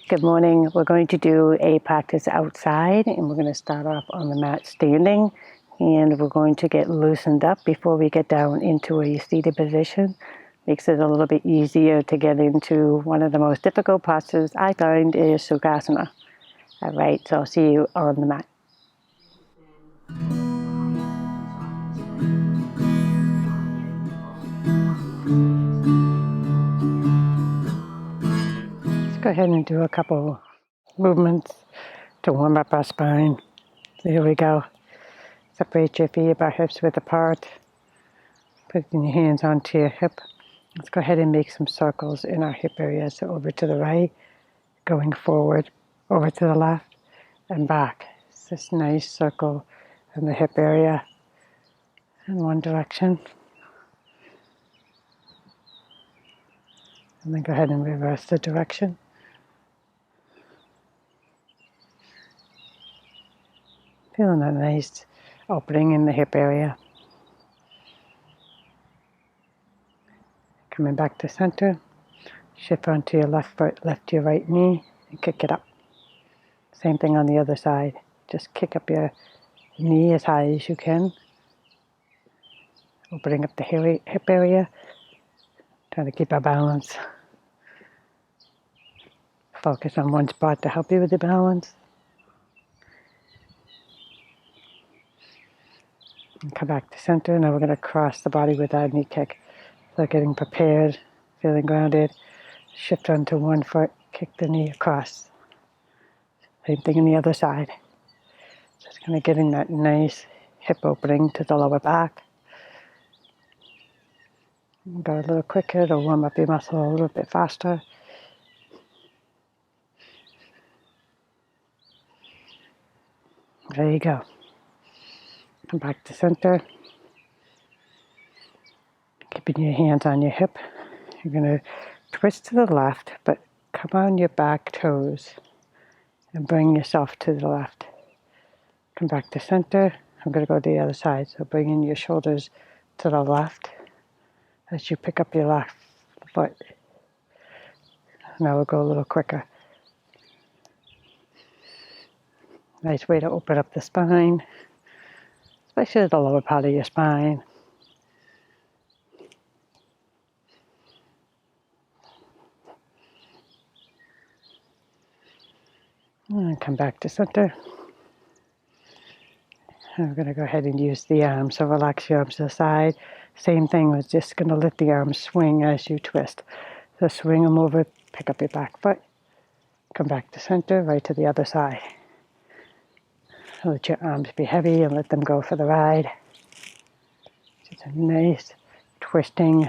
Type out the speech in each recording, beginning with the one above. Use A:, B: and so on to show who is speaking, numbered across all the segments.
A: Good morning. We're going to do a practice outside, and we're going to start off on the mat standing, and we're going to get loosened up before we get down into a seated position. Makes it a little bit easier to get into one of the most difficult postures I find is Sukhasana. All right, so I'll see you on the mat. Let's go ahead and do a couple movements to warm up our spine. So here we go. Separate your feet about hips width apart. Putting your hands onto your hip. Let's go ahead and make some circles in our hip area. So over to the right, going forward, over to the left, and back. It's this nice circle in the hip area in one direction. And then go ahead and reverse the direction. Feeling a nice opening in the hip area. Coming back to center. Shift onto your left foot, lift your right knee, and kick it up. Same thing on the other side. Just kick up your knee as high as you can. Opening up the hip area. Trying to keep our balance. Focus on one spot to help you with the balance. And come back to center. Now we're going to cross the body with our knee kick. So getting prepared, feeling grounded. Shift onto one foot, kick the knee across. Same thing on the other side. Just kind of getting that nice hip opening to the lower back. Go a little quicker to warm up your muscle a little bit faster. There you go. Come back to center. Keeping your hands on your hip. You're going to twist to the left, but come on your back toes and bring yourself to the left. Come back to center. I'm going to go to the other side. So bring in your shoulders to the left as you pick up your left foot. Now we'll go a little quicker. Nice way to open up the spine, especially the lower part of your spine. And come back to center. And we're going to go ahead and use the arms. So relax your arms to the side. Same thing, we're just going to let the arms swing as you twist. So swing them over, pick up your back foot. Come back to center, right to the other side. Let your arms be heavy and let them go for the ride. Just a nice twisting,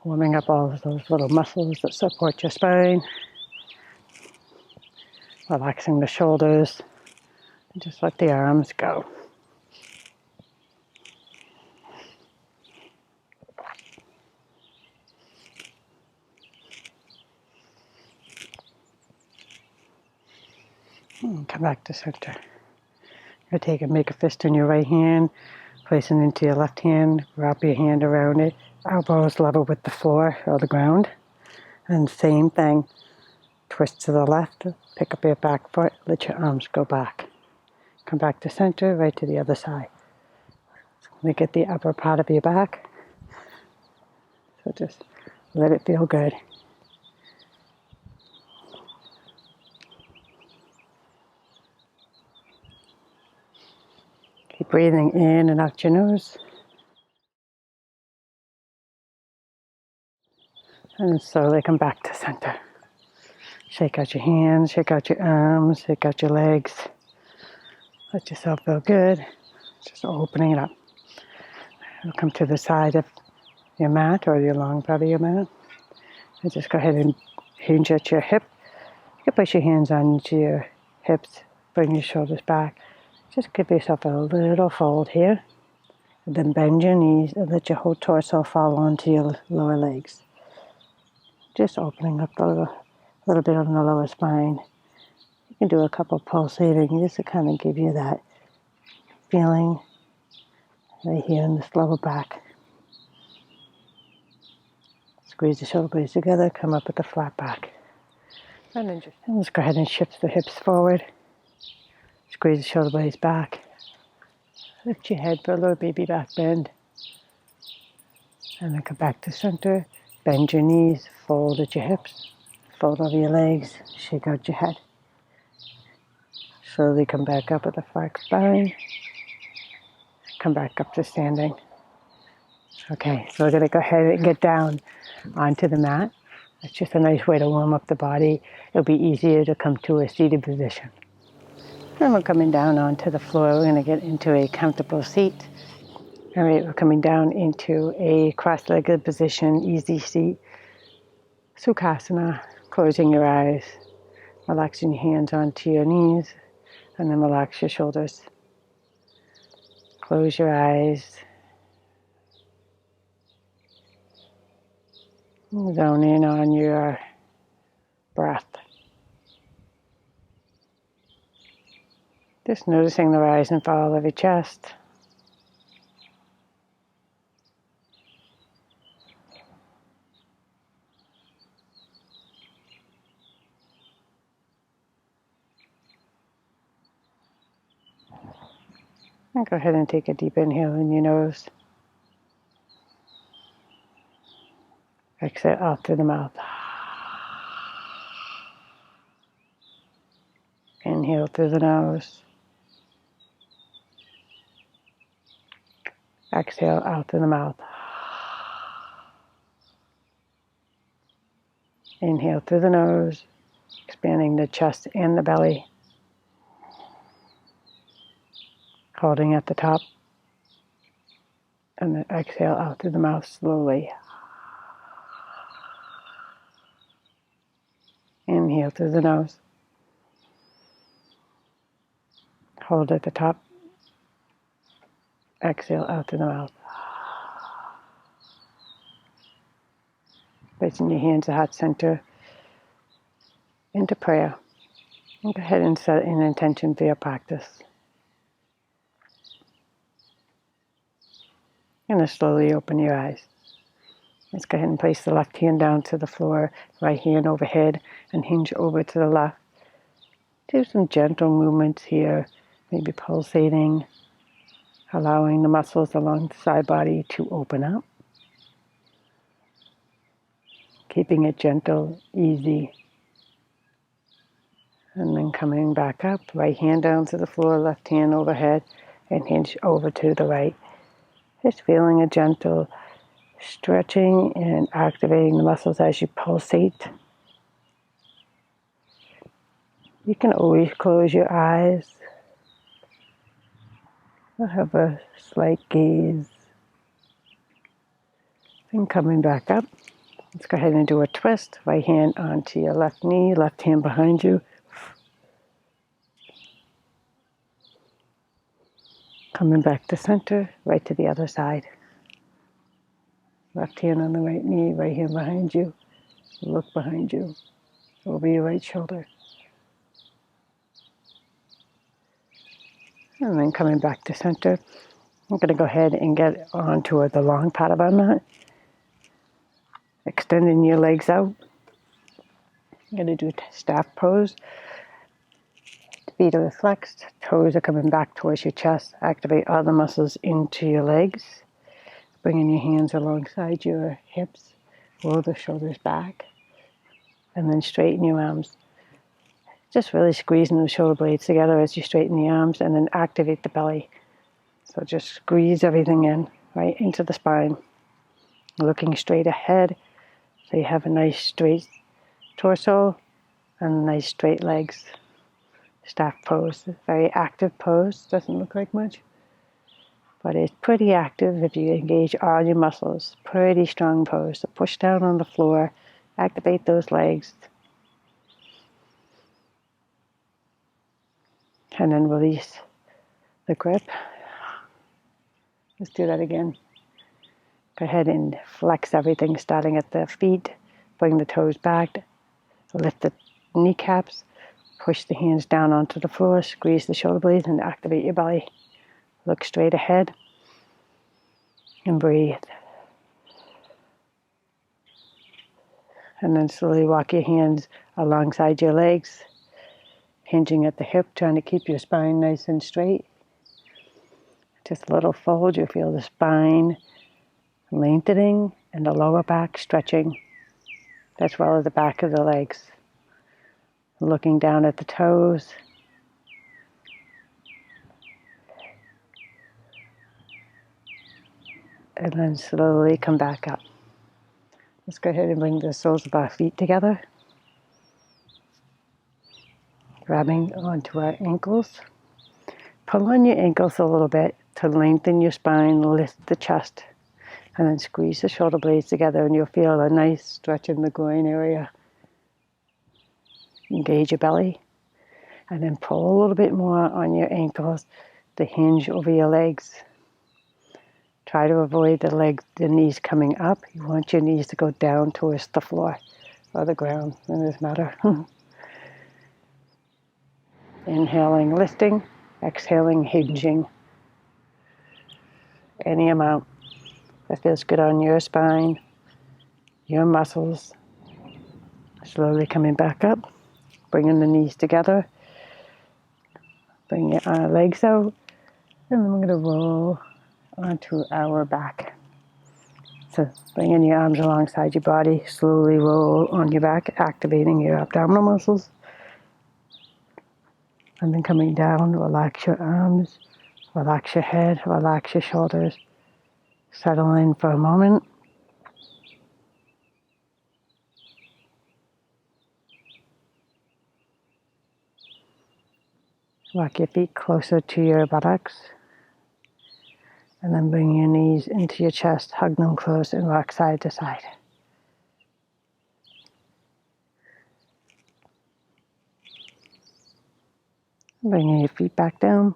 A: warming up all of those little muscles that support your spine. Relaxing the shoulders. And just let the arms go. And come back to center. You're going to make a fist in your right hand, place it into your left hand, wrap your hand around it, elbows level with the floor or the ground. And same thing, twist to the left, pick up your back foot, let your arms go back. Come back to center, right to the other side. So make it the upper part of your back. So just let it feel good. Keep breathing in and out your nose. And slowly come back to center. Shake out your hands, shake out your arms, shake out your legs. Let yourself feel good. Just opening it up. You'll come to the side of your mat or your long part of your mat. And just go ahead and hinge at your hip. You can place your hands onto your hips, bring your shoulders back. Just give yourself a little fold here. And then bend your knees and let your whole torso fall onto your lower legs. Just opening up a little bit on the lower spine. You can do a couple pulsating just to kind of give you that feeling right here in this lower back. Squeeze the shoulder blades together, come up with a flat back. And let's go ahead and shift the hips forward. Squeeze the shoulder blades back. Lift your head for a little baby back bend. And then come back to center. Bend your knees, fold at your hips. Fold over your legs, shake out your head. Slowly come back up with a flat spine. Come back up to standing. Okay, so we're going to go ahead and get down onto the mat. It's just a nice way to warm up the body. It'll be easier to come to a seated position. And we're coming down onto the floor. We're going to get into a comfortable seat. All right, we're coming down into a cross-legged position, easy seat. Sukhasana, closing your eyes, relaxing your hands onto your knees, and then relax your shoulders. Close your eyes. Zone in on your breath. Just noticing the rise and fall of your chest. And go ahead and take a deep inhale in your nose. Exhale out through the mouth. Inhale through the nose. Exhale out through the mouth. Inhale through the nose, expanding the chest and the belly. Holding at the top. And then exhale out through the mouth slowly. Inhale through the nose. Hold at the top. Exhale out through the mouth. Placing your hands at heart center into prayer. And go ahead and set an intention for your practice. And then slowly open your eyes. Let's go ahead and place the left hand down to the floor, right hand overhead, and hinge over to the left. Do some gentle movements here, maybe pulsating, allowing the muscles along the side body to open up. Keeping it gentle, easy. And then coming back up, right hand down to the floor, left hand overhead, and hinge over to the right. Just feeling a gentle stretching and activating the muscles as you pulsate. You can always close your eyes or have a slight gaze. And coming back up, let's go ahead and do a twist. Right hand onto your left knee, left hand behind you. Coming back to center, right to the other side. Left hand on the right knee, right hand behind you. Look behind you, over your right shoulder. And then coming back to center, I'm going to go ahead and get onto the long part of our mat. Extending your legs out. I'm going to do staff pose. Feet are flexed, toes are coming back towards your chest. Activate all the muscles into your legs. Bringing your hands alongside your hips. Roll the shoulders back. And then straighten your arms. Just really squeezing the shoulder blades together as you straighten the arms, and then activate the belly. So just squeeze everything in, right into the spine. Looking straight ahead, so you have a nice straight torso and nice straight legs. Staff pose, very active pose, doesn't look like much, but it's pretty active if you engage all your muscles. Pretty strong pose. So push down on the floor, activate those legs, and then release the grip. Let's do that again. Go ahead and flex everything, starting at the feet. Bring the toes back, lift the kneecaps, push the hands down onto the floor, squeeze the shoulder blades, and activate your belly. Look straight ahead and breathe. And then slowly walk your hands alongside your legs, hinging at the hip, trying to keep your spine nice and straight. Just a little fold, you feel the spine lengthening and the lower back stretching, as well as the back of the legs. Looking down at the toes. And then slowly come back up. Let's go ahead and bring the soles of our feet together. Grabbing onto our ankles. Pull on your ankles a little bit to lengthen your spine, lift the chest, and then squeeze the shoulder blades together, and you'll feel a nice stretch in the groin area. Engage your belly, and then pull a little bit more on your ankles to hinge over your legs. Try to avoid the knees coming up. You want your knees to go down towards the floor or the ground, it doesn't matter. Inhaling, lifting. Exhaling, hinging. Any amount that feels good on your spine, your muscles. Slowly coming back up. Bringing the knees together. Bring your legs out. And then we're going to roll onto our back. So bringing your arms alongside your body, slowly roll on your back, activating your abdominal muscles. And then coming down, relax your arms, relax your head, relax your shoulders. Settle in for a moment. Walk your feet closer to your buttocks. And then bring your knees into your chest, hug them close, and rock side to side. Bringing your feet back down.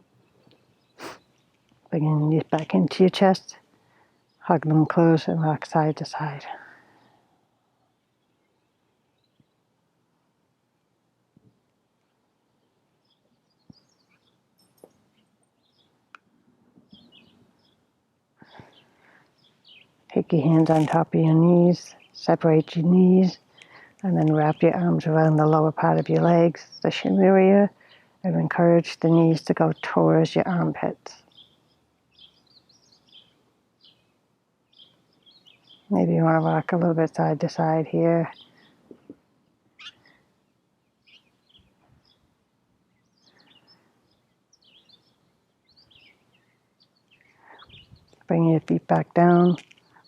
A: Bringing your knees back into your chest. Hug them close and rock side to side. Take your hands on top of your knees. Separate your knees. And then wrap your arms around the lower part of your legs, the shin area. And encourage the knees to go towards your armpits. Maybe you want to rock a little bit side to side here. Bring your feet back down.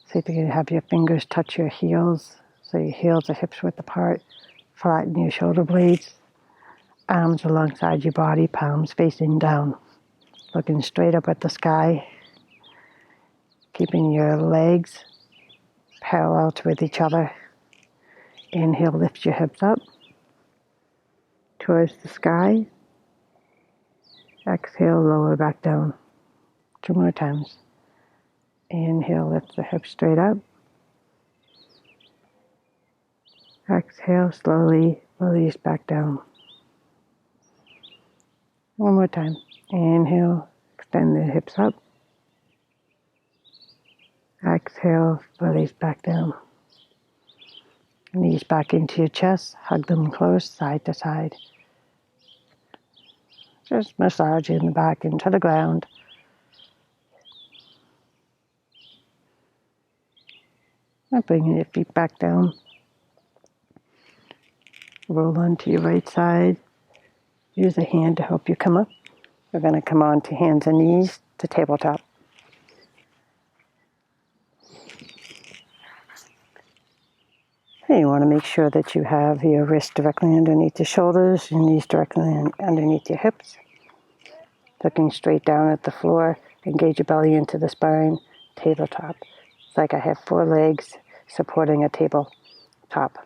A: See if you can have your fingers touch your heels. So your heels are hips width apart. Flatten your shoulder blades. Arms alongside your body, palms facing down. Looking straight up at the sky. Keeping your legs parallel with each other. Inhale, lift your hips up towards the sky. Exhale, lower back down. 2 more times. Inhale, lift the hips straight up. Exhale, slowly release back down. 1 more time. Inhale, extend the hips up. Exhale, release back down. Knees back into your chest, hug them close, side to side. Just massaging the back into the ground. And bringing your feet back down. Roll onto your right side. Use a hand to help you come up. We're going to come on to hands and knees to tabletop. And you want to make sure that you have your wrists directly underneath your shoulders, your knees directly underneath your hips. Looking straight down at the floor, engage your belly into the spine, tabletop. It's like I have 4 legs supporting a tabletop.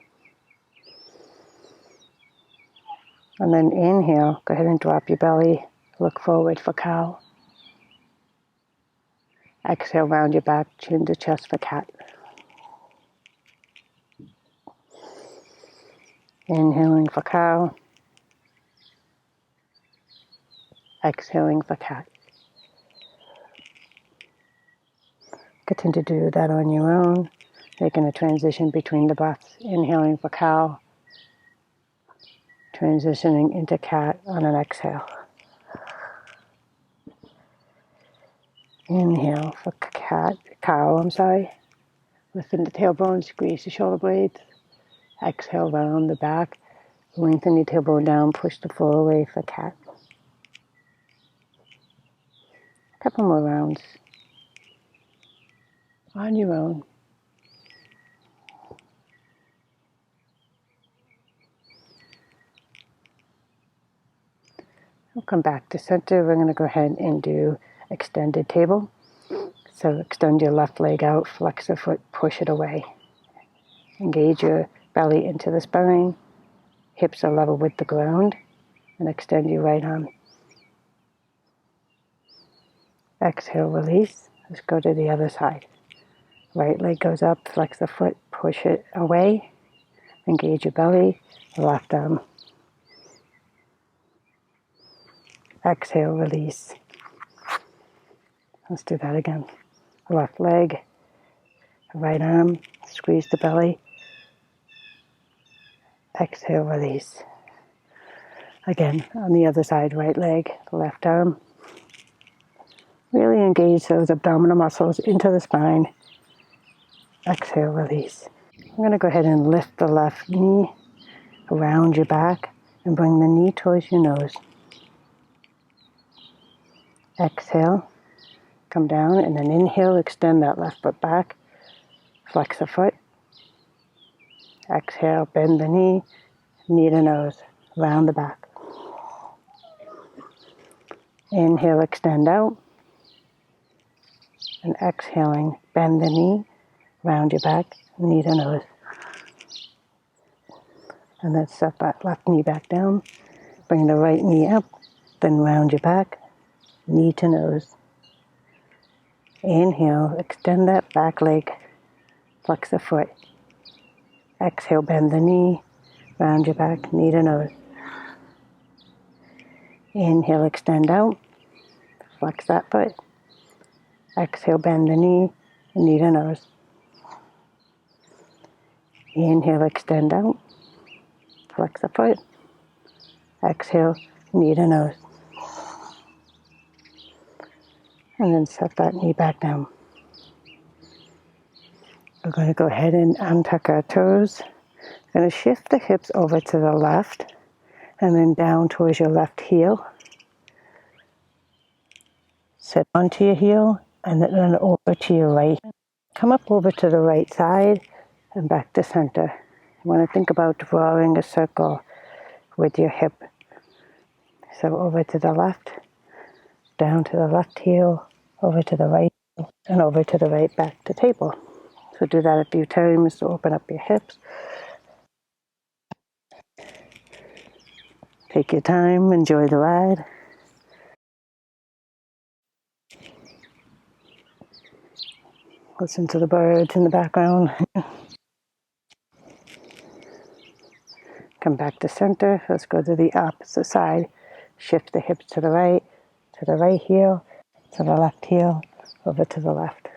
A: And then inhale, go ahead and drop your belly, look forward for cow. Exhale, round your back, chin to chest for cat. Inhaling for cow. Exhaling for cat. Continue to do that on your own, making a transition between the breaths. Inhaling for cow. transitioning into cat on an exhale. Inhale for cow, Lifting the tailbone, squeeze the shoulder blades. Exhale, round the back. Lengthen your tailbone down, push the floor away for cat. A couple more rounds on your own. We'll come back to center. We're going to go ahead and do extended table. So extend your left leg out, flex the foot, push it away. Engage your belly into the spine. Hips are level with the ground. And extend your right arm. Exhale, release. Let's go to the other side. Right leg goes up, flex the foot, push it away. Engage your belly, left arm. Exhale, release. Let's do that again. Left leg, right arm, squeeze the belly. Exhale, release. Again, on the other side, right leg, left arm. Really engage those abdominal muscles into the spine. Exhale, release. I'm going to go ahead and lift the left knee around your back and bring the knee towards your nose. Exhale, come down, and then inhale, extend that left foot back. Flex the foot. Exhale, bend the knee to nose, round the back. Inhale, extend out. And exhaling, bend the knee, round your back, knee to nose. And then set that left knee back down. Bring the right knee up, then round your back, knee to nose. Inhale, extend that back leg, flex the foot. Exhale, bend the knee, round your back, knee to nose. Inhale, extend out, flex that foot. Exhale, bend the knee to nose. Inhale, extend out, flex the foot. Exhale, knee to nose. And then set that knee back down. We're going to go ahead and untuck our toes. We're going to shift the hips over to the left and then down towards your left heel. Sit onto your heel and then over to your right. Come up over to the right side and back to center. You want to think about drawing a circle with your hip. So over to the left, down to the left heel, over to the right, and over to the right back to table. So do that a few times to open up your hips. Take your time, enjoy the ride. Listen to the birds in the background. Come back to center. Let's go to the opposite side. Shift the hips to the right heel, to the left heel, over to the left.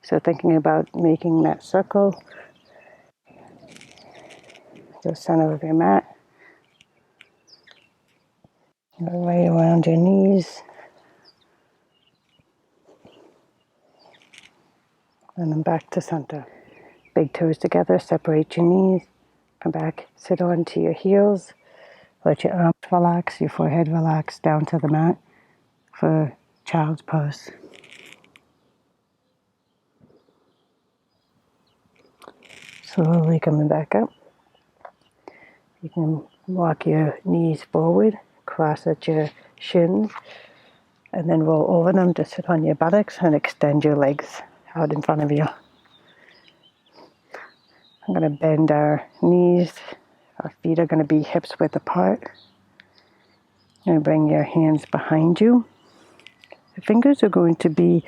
A: So thinking about making that circle, the center of your mat, right around your knees, and then back to center. Big toes together, separate your knees, come back, sit onto your heels, let your arms relax, your forehead relax down to the mat for child's pose. Slowly coming back up. You can walk your knees forward, cross at your shins, and then roll over them to sit on your buttocks and extend your legs out in front of you. I'm going to bend our knees. Our feet are going to be hips width apart. You're going to bring your hands behind you. The fingers are going to be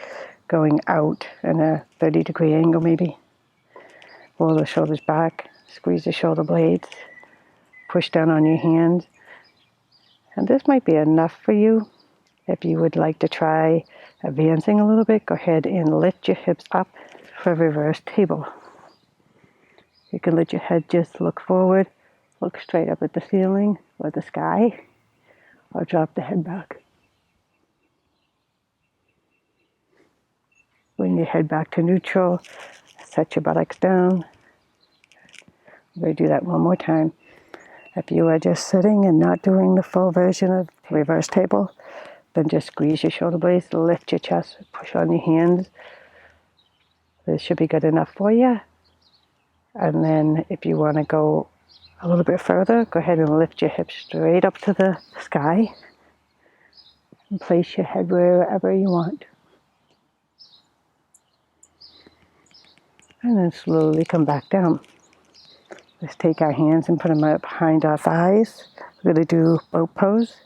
A: going out in a 30-degree angle maybe. Roll the shoulders back, squeeze the shoulder blades, push down on your hands. And this might be enough for you. If you would like to try advancing a little bit, go ahead and lift your hips up for reverse table. You can let your head just look forward Look straight up at the ceiling or the sky, or drop the head back. Bring your head back to neutral. Set your buttocks down. We're going to do that one more time. If you are just sitting and not doing the full version of reverse table, then just squeeze your shoulder blades, lift your chest, push on your hands. This should be good enough for you. And then if you want to go a little bit further, go ahead and lift your hips straight up to the sky and place your head wherever you want. And then slowly come back down. Let's take our hands and put them up behind our thighs. We're going to do boat pose.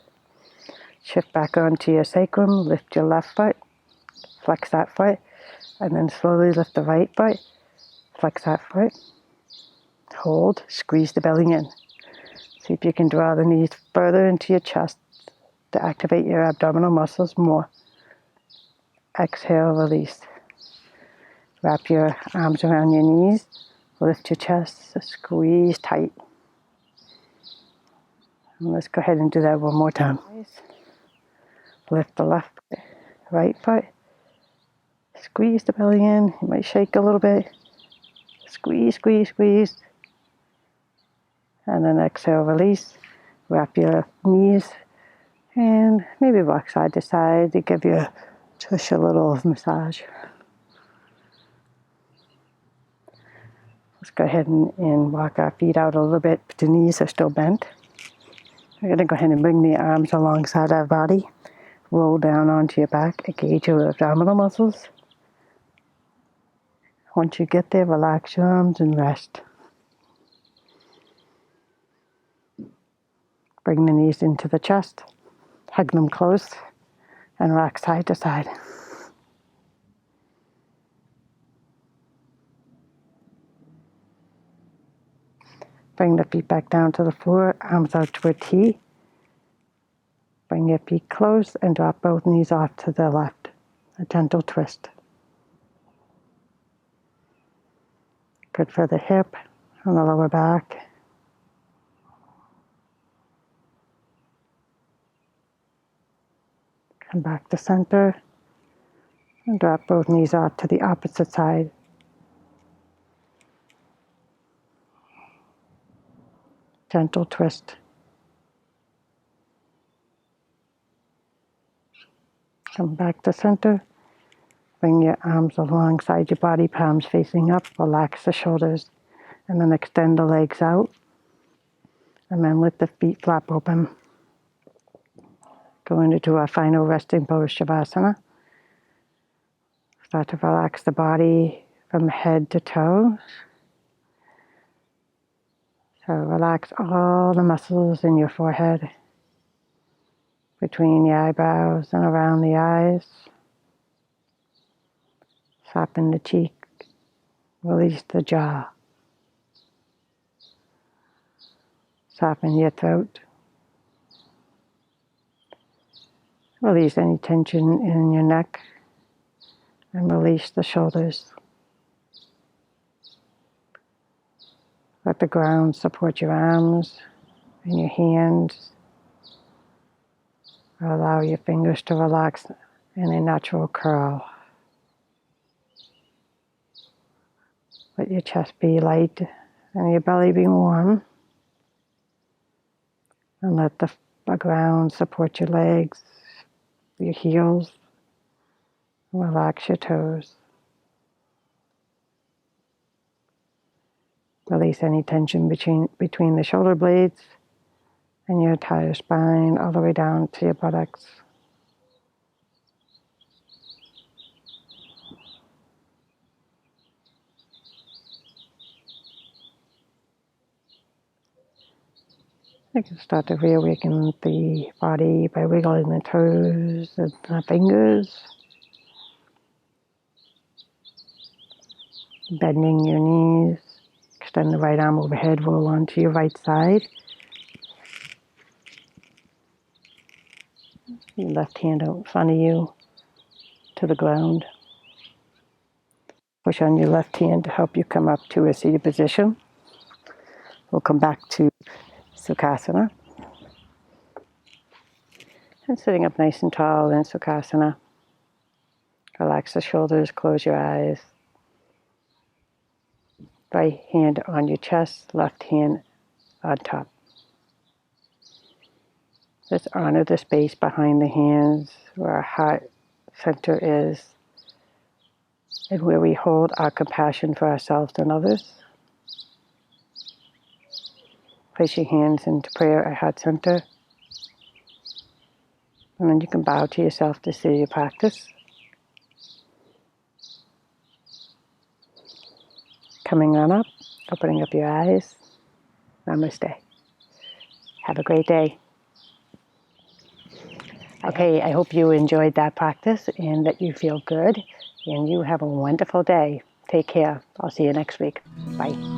A: Shift back onto your sacrum, lift your left foot, flex that foot, and then slowly lift the right foot, flex that foot. Hold, squeeze the belly in. See if you can draw the knees further into your chest to activate your abdominal muscles more. Exhale, release. Wrap your arms around your knees, lift your chest, squeeze tight. And let's go ahead and do that one more time. Lift the left foot, right foot, squeeze the belly in. You might shake a little bit. Squeeze, squeeze, squeeze. And then exhale, release. Wrap your knees and maybe rock side to side to give your tush a little massage. Let's go ahead and walk our feet out a little bit. The knees are still bent. We're going to go ahead and bring the arms alongside our body. Roll down onto your back. Engage your abdominal muscles. Once you get there, relax your arms and rest. Bring the knees into the chest. Hug them close and rock side to side. Bring the feet back down to the floor, arms out to a T. Bring your feet close and drop both knees off to the left. A gentle twist. Good for the hip and the lower back. Come back to center and drop both knees off to the opposite side. Gentle twist. Come back to center. Bring your arms alongside your body, palms facing up. Relax the shoulders. And then extend the legs out. And then let the feet flap open. Going to do our final resting pose, Shavasana. Start to relax the body from head to toes. So relax all the muscles in your forehead, between the eyebrows and around the eyes. Soften the cheek, release the jaw. Soften your throat. Release any tension in your neck and release the shoulders. Let the ground support your arms and your hands. Allow your fingers to relax in a natural curl. Let your chest be light and your belly be warm. And let the ground support your legs, your heels. Relax your toes. Release any tension between the shoulder blades and your entire spine all the way down to your buttocks. You can start to reawaken the body by wiggling the toes and the fingers. Bending your knees. Extend the right arm overhead, roll onto your right side. Your left hand out in front of you to the ground. Push on your left hand to help you come up to a seated position. We'll come back to Sukhasana. And sitting up nice and tall in Sukhasana. Relax the shoulders, close your eyes. Right hand on your chest, left hand on top. Just honor the space behind the hands where our heart center is and where we hold our compassion for ourselves and others. Place your hands into prayer at heart center. And then you can bow to yourself to see your practice. Coming on up, opening up your eyes. Namaste. Have a great day. Okay, I hope you enjoyed that practice and that you feel good. And you have a wonderful day. Take care. I'll see you next week. Bye.